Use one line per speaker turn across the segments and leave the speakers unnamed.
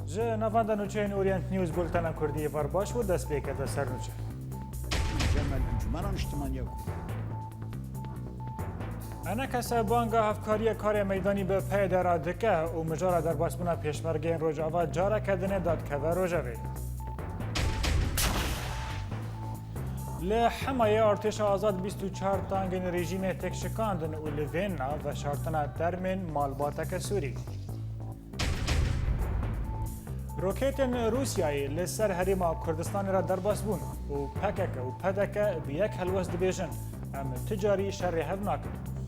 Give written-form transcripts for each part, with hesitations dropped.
جه نوانده نوچه اورینت نیوز بولتن کردی برباش و دست بیکرده سر نوچه
جمال انجمنان اجتماعی
انا کسا بانگا هفکاری کار میدانی به پی در دکه و مجارا در باسمونا پیشمرگین روجاوا جارا کردنه داد که و روجاوی لحمایه ارتش آزاد 24 تانگن رژیم تک شکاندن و لوینا و شارتنا ترمین مالباتک سوری روکیتن روسیایی لسر هریما کردستان را درباس بون و پکک و پدک بیک هلوس دبیجن ام تجاری شر هف ناکن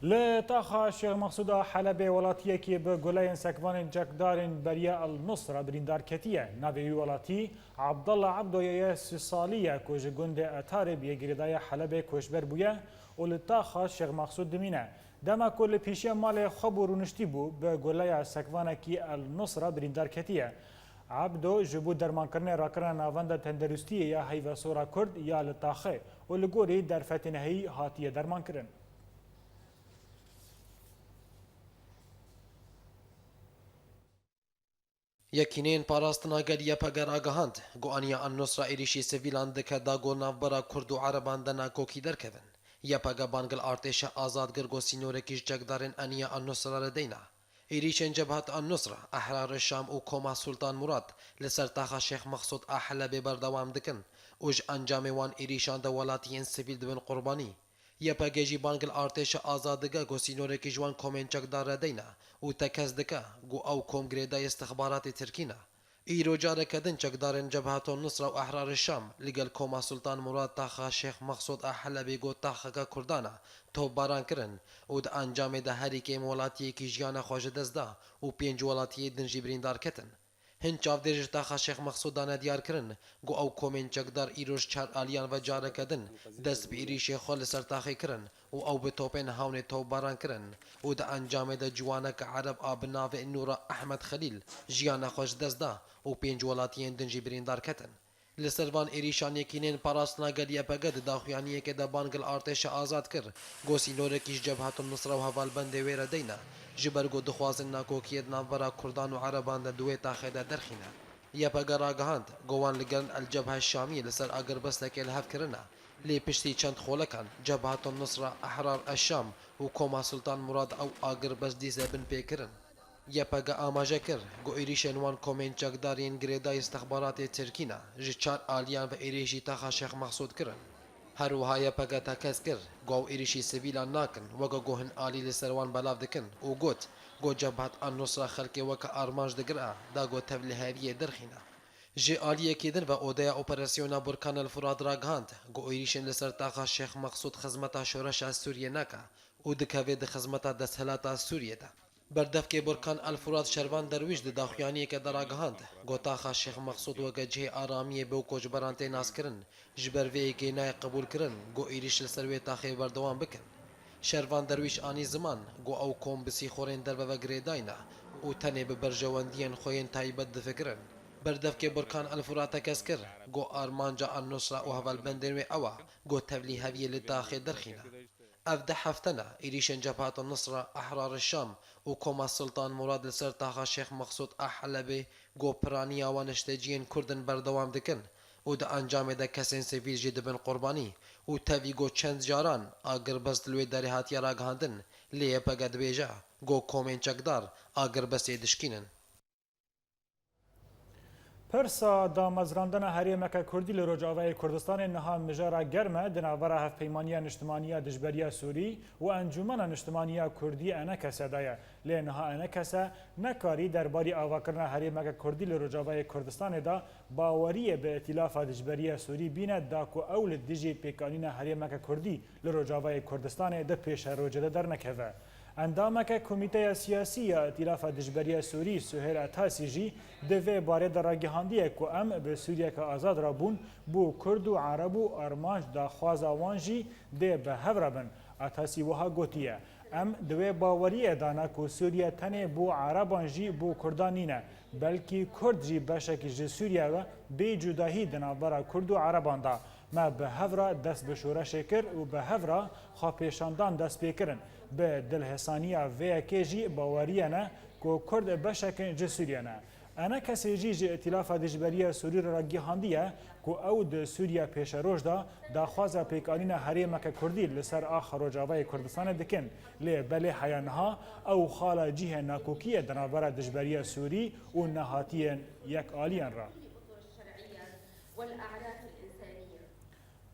لطاخا شیخ مقصود حلب ولاتی که به گلای سکوان جکدارن بریا النصر بریندار کتیه نوی ولاتی عبدالله عبدویه سالیه کج گند اتار بیگریدای حلب کشبر بویه و لطاخا شیخ مقصود دمینه دما کل پیشی مال خبر رونشتی بو به گلای سکوان کی النصر بریندار کتیه عبدو جبو درمان کرنه راکرن ناوند تندرستی یا حیوه سورا کرد یا لطاخه و لگوری در فتنهی هاتیه درمان کرن
یکینین پاراستنا گلیه پگر آگاهاند گوانیا النصر ایریشی سویلان دکه دا گو نافبرا کرد و عربان دنا کوکی درکدن یا پگا بانگل ارتش آزادگر گو سینورکیش جگدارن انیا النصر ردینا ایریشن جبهت النصر احرار الشام و کوما سلطان مراد لسر تاخا شیخ مقصود احلب بردوام دکن اوج انجام وان ایریشان دا ولاتین سویل دبن قربانی یا پگیجی بانگل ارتش آزادگا گو سینورکی جوان کومن جگدار ردینا و تکز دکا گو او کنگریدای استخبارات ترکینا ایرو جاره کدن چکدارن جبهت النصر و احرار الشام لگل کوما سلطان مراد تاخا شیخ مقصود احلبی گو تاخا کردانا تو باران کرن و دا انجام دا هری که مولاتی که جیان خوش دزدا و پینج ولاتی دنجی بریندار کتن هن چاو دیرج تاخا شیخ مقصودانه دیار کرن گو او کومن چکدار ایروش چار آلیان و جاره کدن دست به ایریش خال سر تاخی کرن و او به توپین هاون تو باران کرن و دا انجام دا جوانک عرب آب ناو نورا احمد خلیل جیان خوش دزدا و پینج ولاتیان دنجی بریندار کتن لسروان ایریشان یکینین پاراستنا گلیه پگد داخویانیه که دا بانگل ارتش آزاد کر گوسی نورکیش جبهت النصر و حوال بنده ویره دینا جبرگو دخوازن ناکوکیت نافبرا کردان و عربان دا دوی تاخیده درخینا یا پگر آگاهاند گوان لگرن الجبهه الشامی لسر اگر بستک الهف کرنا لی پشتی چند خولکان جبهت النصر احرار الشام و کوما سلطان مراد او اگر بس دیزه بن پیکرن یا پگا آماجه کر گو ایریشن وان کومن چکدارین گریدای استخبارات ترکینا جی چار آلیان و ایریشی تاخا شیخ مقصود کرن هر وها یا پگا تاکس کر گو ایریشی سویلان ناکن وگا گوهن آلی لسروان بلاف دکن و گوت گو جبهت النصر خلق وکا آرمانج دگرا دا گو تبلیهاویه درخینا جی آلیه کدن و اودیا اپراسیونا برکان الفراد راگهاند گو ایریشن لسر تاخا شیخ مقصود خزمتا شورش از سوریه ناکا و دکاوی د خزمتا دستهلاتا سوریه دا بردف که برکان الفراد شروان درویش د داخویانی که دراگهاند گوتاخا شیخ مقصود و گجه آرامی بو کوچ برانته ناس کرن جبروی که نای قبول کرن گو ایریش لسروی تاخی بردوام بکن شروان درویش آنی زمان گو او کوم بسی خورین در و گریداینا و تنه به برجواندین خوین تایبت دفکرن بردف که برکان الفراد تکس کر گو آرمانجا النصر و هول بندن و اوا گو تبلی هویه لداخل درخینا افده حفتنا ایریشن جبهت النصر احرار الشام و کوما سلطان مراد لسر تاخا شیخ مقصود احلبی گو پرانی آوانشتجین کردن بردوام دکن و دا انجام دا کسین سویل جد بن قربانی و تاوی گو چند جاران آگر بس دلوی داری هاتی راگهاندن لیه پگد بیجا گو کومین چکدار آگر بس دشکینن
پرسا دامزراندن هریمک کردی لروجاوی کردستان نها مجارا گرمه دناورا هف پیمانیا نشتمانیا دجبریا سوری و انجمن نشتمانیا کردی انکه صدایه لی نها انکه نکاری درباری آواکرنا هریمک کردی لروجاوی کردستان دا باوری به ائتلاف دجبریا سوری بینه داکو اول دیجی پیکانین هریمک کردی لروجاوی کردستان ده پیش روجده در نکوه اندامک کمیته سیاسی ائتلاف دجبری سوری سهیل عطاسی جی دوی باره در راگهاندیه که ام به سوریه که آزاد را بون بو کرد و عرب و ارمانج دا خوازاوان جی ده به هفرابن عطاسی وها گوتیه ام دوی باوریه دانا کو سوریه تنه بو عربان جی بو کردان نینه بلکی کرد جی بشکی جی سوریه و بی جداهی دنابرا کرد و عربان دا ما به هفرا دست به شورش کر و به هفرا خواپیشاندان دست بکرن به دلحسانیه و جی باوریه نه کو کرد بشکن جی سوریه نه انا کسی جی ائتلاف دجبریه سوری را گیهاندیه کو او د سوریه پیش روش دا خوازه پیکانین حریمک کردی لسر آخر روجاوای کردستان دکن لی بله حیانها او خالا جیه ناکوکیه دنابر دجبریه سوری و نهاتین یک آلیان را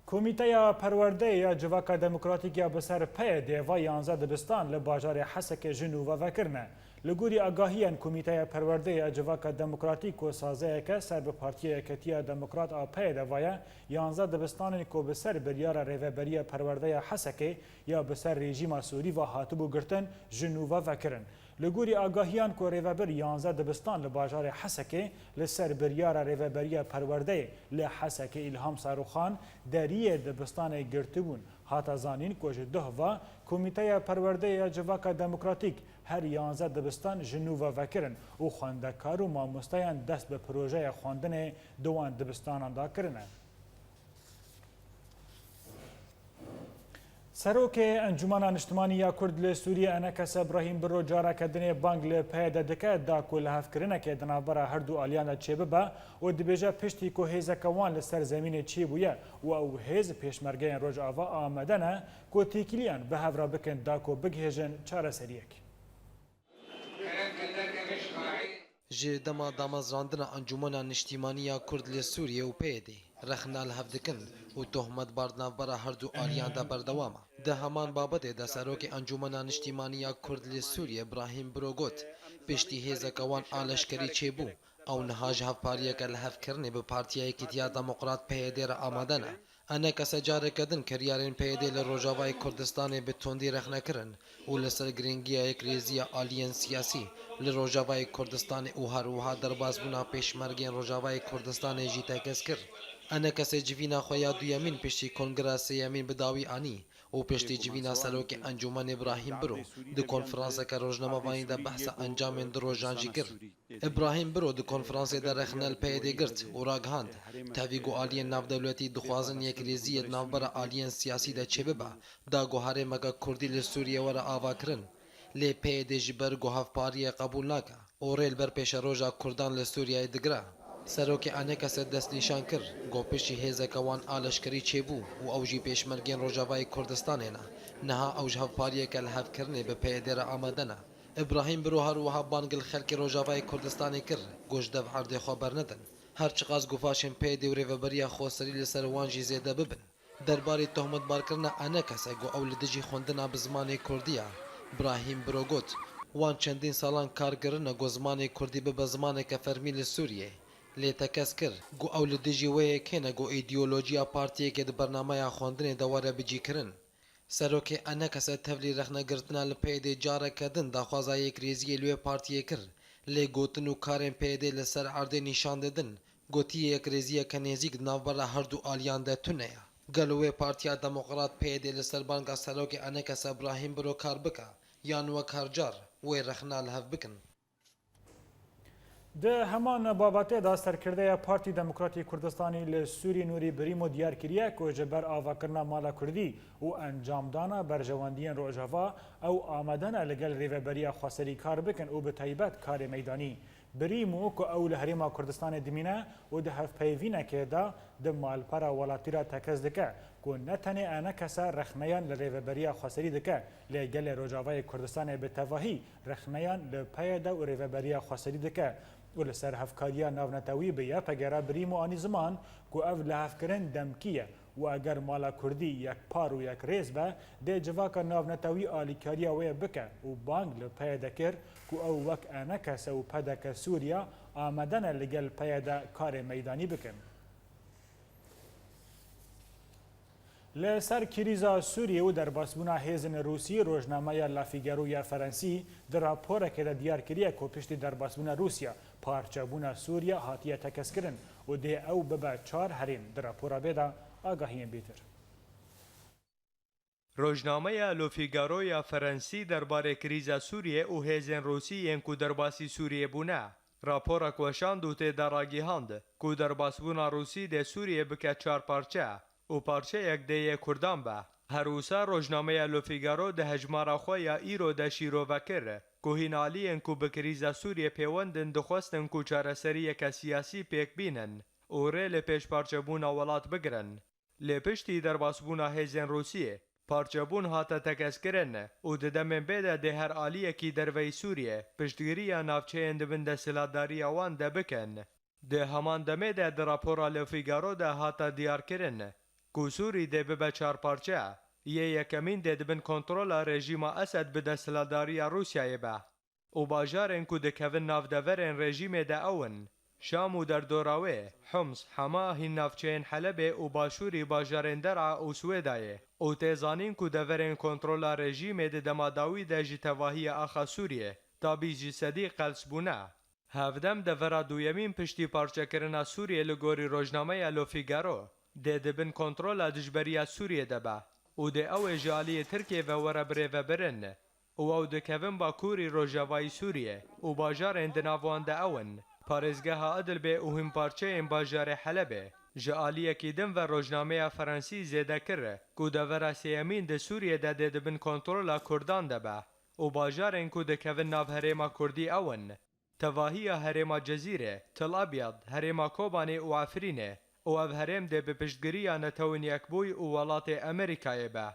کمیته پرورده یا جواک دموکراتیک یا بسر پی دیوا 11 دبستان لباجار حسک جنوب و وکرنه لگوری آگاهیان کمیته پرورده یا جواک دموکراتیک و سازه که سر به پارتی اکتیا دموکرات آپی دوایه 11 دبستان که بسر بریار ریوبری پرورده حسک یا بسر رژیم سوری و هاتبو گرتن جنوب و وکرن لگوری آگاهیان کو ریوبر 11 دبستان لباجار حسکه لسر بریار ریوبری پرورده لحسکه الهام ساروخان دریه دبستان گرتبون هاتا زانین کوج ده و کمیته پرورده یا جواک دموکراتیک هر 11 دبستان جنوب وکرن و خواندکار و مامۆستایان دست به پروژه خواندن دوان دبستانان دا کرنه سروک انجمن اجتماعی یا کرد ل سوریه انکس ابراهیم برو جارا کدنی بانگ ل پیدا دکه دا کل هف کرنه که دنابره هر دو آلیان چیبه و دبیجا پشتی کو هیز کوان لسر زمین چیبویه و او هیز پیشمرگین روج آوا آمدنه کو تیکیلیان به هفرا بکن دا کو بگهجن چاره سریک
جه دما دامازراندنا انجمنا نشتیمانیا کرد ل سوریه و پیدی رخنال هفدکن و تهمت باردنا برا هر دو آلیان دا بردوامه ده همان بابت ده سروک انجمنا نشتیمانیا کرد ل سوریه ابراهیم بروگوت پشتی هیزکوان آلشکری چیبو او نهاج هفپاریه که لحف کرنه به پارتیای کتیا دموکرات پیده را آمدنه انا کسا جاره کدن کریارین پیده لروجاوای کردستان به تندی رخ نکرن و لسر گرینگی یک ریزی آلین سیاسی لروجاوای کردستان او هر وها درباز بنا پیشمرگین روجاوای کردستان جی تکس کر انا کسا جوینا خویا دویمین پشتی کنگراس یمین بداوی آنی و پشتی جوینا سروک انجمن ابراهیم برو ده کنفرانس که روزنامه وانی ده بحث انجام ده روزانجی کر ابراهیم برو ده کنفرانس ده رخنل پیده گرت و راگهاند تاویگو آلین ناو دولتی دخوازن یک ریزی ناو برا آلین سیاسی ده چه ببا دا گوهاره مگا کردی لسوریه ورا آوا کرن لی پیده جبر گوهاف پاری قبول ناکا و ریل بر پیش روژا کردان لسوریه دگرا سروک انکس دست نشان کر گو پیشی هیزکوان آلشکری چیبو و اوجی پیشمرگین روجاوای کردستانه نها اوج هفپاریه که لحف کرنه به پیده را آمدنه ابراهیم برو هر وها بانگل خلک روجاوای کردستانی کر گوش دف عرض خبر ندن هر چقاز گفاشن پیده و ریوبریا خوصری لسر وانجی زیده ببن درباری تهمت بار کرنا انکس گو اول دجی خوندنا بزمان کردیه ابراهیم برو گوت وان چندین سالان کارگرنه گو زمان کردی به زمان که فرمیل سوریه لی تکس کر گو اول دجی وی کنه گو ایدئولوژیا پارتیه که ده برنامه خواندن دواره بجی کرن سروک انکس تفلی رخنه گرتنا لپیده جاره کدن دا خوازه یک ریزی لوی پارتیه کر لی گوتن و کارن پیده لسر عرده نشان ددن گوتی یک ریزی که نزیک ناوبره هر دو آلیان ده تونه گلوی پارتیا دموکرات پیده لسر بانگا سروک انکس ابراهیم برو کار بکا یان وک هر جار وی رخنا لحف بکن
ده همان بابته دا سرکرده پارتی دموکراتی کردستانی لسوری نوری بریمو دیار کریه که جبر آوا کرنا مالا کردی و انجام دانا برجواندین روجاوا او آمدن لگل ریوبریا خواستری کار بکن و به طیبت کار میدانی بریمو که اول هریما کردستان دمینه و ده هف پیوینه که دا ده مالپارا ولاتی را تکز دکه که نتنه انا کسا رخنیان لریوبریا خواستری دکه لگل روجاوای کردستان به تواهی رخنیان لپیده و ریوبریا خواستری دکه و لسر هفکاریا ناونتاوی بیا پگرا بریم و آنی زمان که او لحفکرن دمکیه و اگر مالا کردی یک پار و یک ریز به ده جواکا ناونتاوی آلیکاریا وی بکه و بانگ لپیده کر که او وک انکس و پدک سوریا آمدن لگل پیده کار میدانی بکن. لسر کریزا سوریه و در باسبونا هیزن روسی روزنامه لافیگارو یا فرانسی در راپور که دیار کریه که پشتی در باسبونا روسیا پارچابونا سوریا هاتیه تکس کرن و ده او ببا 4 هرین در راپورا بیدا آگاهیم بیتر.
روزنامه لوفیگارو یا فرانسی درباره کریزا سوریه و هێزên روسیên ku derbasî Sûriyê bûne. Rapora weşand û tê de ragihand ku derbasbûna Rûsî dê Sûriyê bike çar parçe û parçeyek dê yê Kurdan be. Her wisa rojnameya Le Figaro di hejmara xwe ya îro de şîrovekir ku hînaliyên ku bi krîza Sûriyê pêwendin dixwestin ku çareseriyeke siyasî pêk bînin û rê li pêşparçebûna welat bigirin. Lê piştî derbasbûna hêzên Rûsiyê, parçebûn hate tekezkirin û di demên bê de dê her aliyekî derveyî Sûriyê piştgiriya navçeyên dibin desthilatdariya wan de bikin. Di heman demê de di rapora Le Figaro de hate diyarkirin ku Sûrî dê bibe çar parçe, yê yekemîn dê dibin kontrola rejîma Esed bi desthilatdariya Rûsyayê be û bajarên ku dikevin navdeverên rejîmê de ew in. Şam û derdora wê, Homs, Hema hîn navçeyên Helebê û başûrî bajarên Der'a û Swêdayê û tê zanîn ku deverên kontrola rejîmê di dema dawî de ji tevahiya axa Sûriyê tabî jî sedî qels bûne. Hevdem devera duyemîn piştî parçekirina Sûriyê li gorî rojnameya Le Figaro dê dibin kontrola dijberiya Sûriyê de be û dê ew ê ji aliyê Tirkiye ve were birêvebirin û ew dikevin Bakurî Rojavayî Sûriyê û bajarên di nav wan de ew in. Parêzgeha Idlibê û hîn parçeyên bajarê Helebê ji aliyekî din ve rojnameya Fransî zêde kir ku devera sêyemîn di Sûriyê de dê dibin kontrola Kurdan de be û bajarên ku dikevin nav herêma Kurdî ew in. Tevahiya herêma Cezîrê, Til Abyad, herêma Kobanê û Efrînê û ev herêm dê bi piştgiriya netewên yekbûy û welatê Amerîkayê be.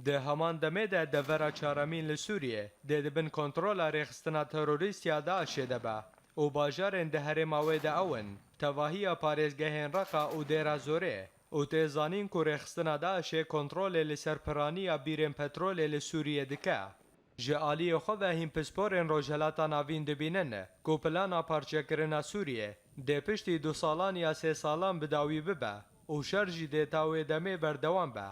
Di heman demê de devera çaremîn li Sûriyê dê dibin kontrola rêxistina terorîstiya Daişê de be û bajarên di herêma wê de ew in, tevahiya parêzgehên Reqa û Dêra Zorê û tê zanîn ku rêxistina Daişê kontrolê li ser piraniya bîrên petrolê li Sûriyê dike. Ji aliyê xwe ve hîn pisporên Rojhilata Navîn dibînin ku plana parçekirina Sûriyê dê piştî 2 salan ya 3 salan bi dawî bibe û şer jî dê ta wê demê berdewam be.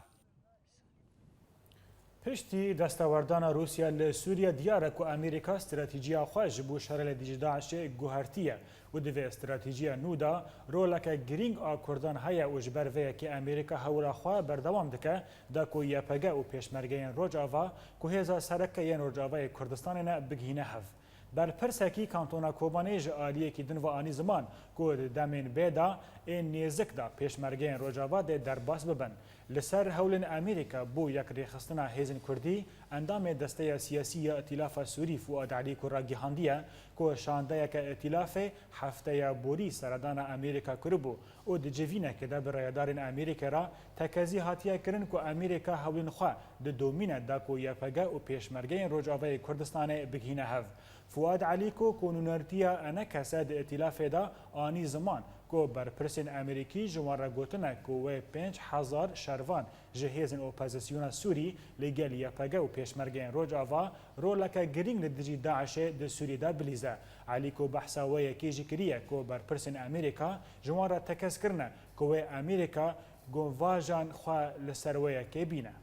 پشتی دستاوردان روسیا لی سوریه دیاره که امریکا استراتیجیا خواهش بو شرل دیج داعش گوهرتیه و دوی استراتیجیا نودا رولک گرینگ آ کردان های اجبر وی که امریکا هورا خواه بردوام دکه دا که یپگه و پیشمرگین روجاوا که هزا سرکه ین روجاوای کردستان نه بگهینه هف. بر پرسکی کانتونا کوبانیج آلیه کی دن و آنی زمان که دمین بیدا این نیزک دا پیشمرگین روجاوا ده در باس ببن. لسر هولن امریکا بو یک ریخستنا هیزن کردی اندام دسته سیاسی ائتلاف سوری فؤاد علی کراگی هاندیه که شانده یک ائتلاف هفته بوری سردان امریکا کربو او د جوینه که ده برایدارن امریکا را تکزی هاتیه کرن که امریکا هولن خواه ده دومینه دا که یپگه و پیشمرگین روجاوه کردستان بگهینه هف. فؤاد علی کو کنونرتیا انا کساد ائتلاف دا آنی زمان کو بر پرسین امریکی جوان را گوتنه کو و 5000 شروان جهیزن اپوزیسیون سوری لگل یپگه و پیشمرگین روجاوا رولک گرینگ لدجی داعش د سوری دا بلیزه. علی کو بحثا و یکی جکریه کو بر پرسین امریکا جوان را تکس کرنه کو امریکا گونواجان خوا لسرویه که بینه.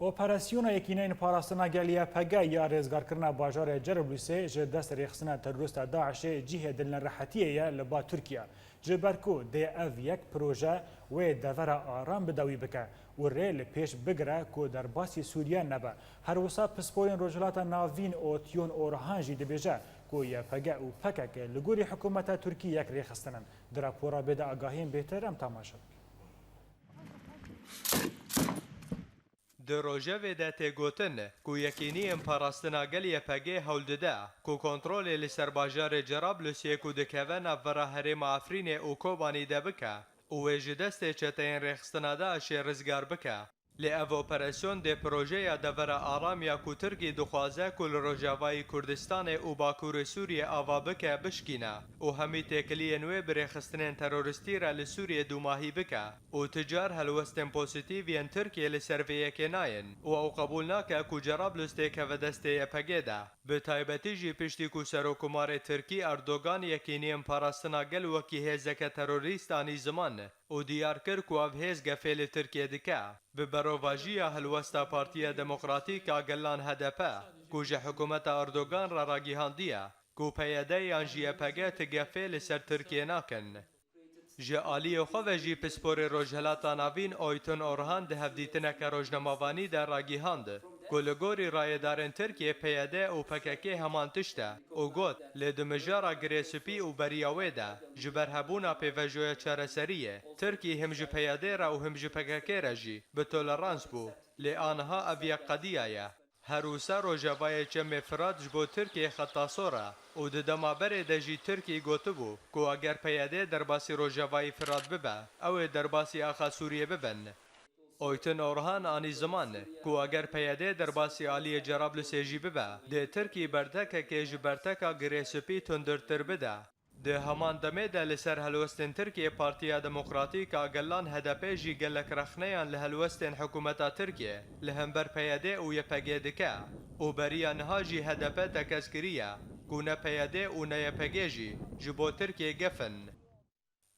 اپراسیون یکینین پاراستنا گلیه پگه یا رزگارکرنا باجار جربلوسه جه دست ریخستنا تروریست داعش جیه دلن راحتیه لبا ترکیه. جبرکو ده او یک پروژه و دور آرام بدوی بکه و ریل پیش بگره که در باسی سوریه نبه. هر وسا پسپورین روجلات ناوین او تیون اورهانجی دبیجه که یا پگه و پکه که لگوری حکومت ترکیه یک ریخستنن. در راپورا بده آگاهیم بهتر ام تماشا.
د روژه ده تگوتن کو یکینی امپاراستنا گلیه پگه هولده کو کنترول لسر باجار جرابلوسیه کو دکوه نفره هرم افرین او کوبانی ده بکه او ویجدست چتین رخستنا ده شه رزگار بکه لی او اپراسیون ده پروژه یا دور آرام یا کو ترکی دخوازه کل روجاوای کردستان او باکور سوریه آوا بکه بشکینه او همی تکلی نوی برخستنین تروریستی را لسوریه دوماهی بکه او تجار هلوستن پوزیتیوین ترکیه لسرویه که ناین او قبول ناکه کو جرابلسته که و دسته پگه ده به تایبتی جی پشتی کو سروکمار ترکی اردوگان یکینی امپاراستنا گل وکی هزک تروریستانی زمان او دیار کر کو او هزگ فیل ترکیه دکه به بروواجی هلوستا پارتیا دموکراتیک آگلان هدپه کوجه حکومت اردوگان را راگیهاندیه کو پیاده یانجیه پگه تگفه لسر ترکیه ناکن. ji aliyê xwe ve jî pisporê Rojhilata Navîn Oytun Orhan di hevdîtineke rojnemavanî de ragihand ku li gorî rayedarên Tirkiye PYD û PKK heman tişt e û got lê di mijara girêsipî û beriya wê de ji ber hebûna pêvejoya çareseriyê Tirkî him ji PYD re û him ji PKK re jî bi tolerans bû lê aniha ev yek qediya ye. Herûsa Rojavayê Çemê Firat ji bo Tirkiye xetasor e û di demaberê de jî Tirkî gotibû ku eger PYD derbasî Rojavayê Firat bibe ew ê derbasî axa Sûriyê bibin. Oytun Orhan anî ziman ku eger PYD derbasî aliyê Cerablusê jî bibe dê Tirkî bertekekê ji berteka girêsipî tundurtir bide. Di heman demê de li ser helwestên Tirkiye Partiya Demokratîk a Gelan HDP jî gelek rexneyan li helwestên hikûmeta Tirkiye li hember PYD û YPG dike û beriya niha jî HDP tekeskiriye ku ne PYD û ne YPG jî ji bo Tirkiye gefin.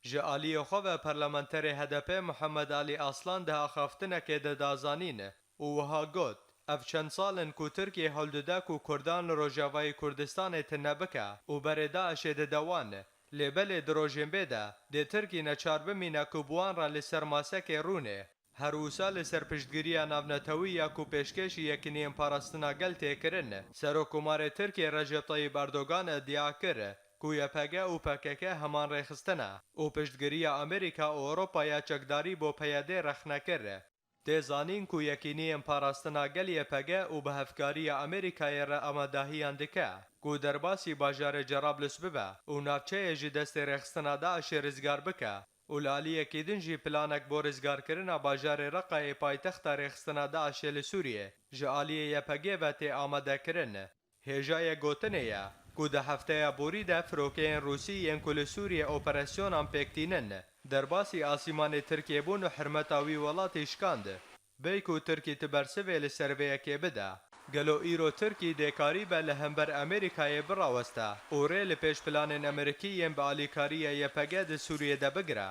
Ji aliyê xwe ve parlamenterê HDP Muhammed Ali Aslan di axaftinekê de dazanîn û wiha got ev çend salin ku Tirkiye hewl dide ku Kurdan li Rojavayê Kurdistanê tune bike û berê Daişê de dewan lê belê di rojên bê de dê Tirkî neçar bimîne ku bi wan re li ser masekê rûnê. Herûsa li ser piştgiriya navnetewî ya ku pêşkêşî yekîniyên parastina gel tê kirin Serokkomarê Tirkiye Recep Tayyip Erdogan iddia kir ku YPG û PKK heman rêxistin e û piştgiriya Amerîka û Ewropaya çekdarî bo PYD rexne kir. Tê zanîn ku yekîniyên parastina gel YPG û bi hevkariya Amerîkayê re amadehiyan dike ku derbasî bajarê Cerablus bibe û navçeyê ji destê rêxistina Daişê rizgar bike û li aliyekî din jî planek bo rizgarkirina bajarê Reqayê paytexta rêxistina Daişê li Sûriyê ji aliyê YPG ve tê amadekirin. Hêjayê gotinê ye ku di hefteya borî de firokeyên Rûsî yên ku li Sûriyê operasyonan pêktînin derbasî asîmanê Tirkiye bûn û hirmeta wî welatê şikand. Bêy ku Tirkî ti bersivê li ser vê yekê bide. Gelo îro Tirkî dêkarî be li hember Amerîkayê biraweste û rê li pêşplanên Amerîkî yên bi alîkariya YPG di Sûriyê de bigire.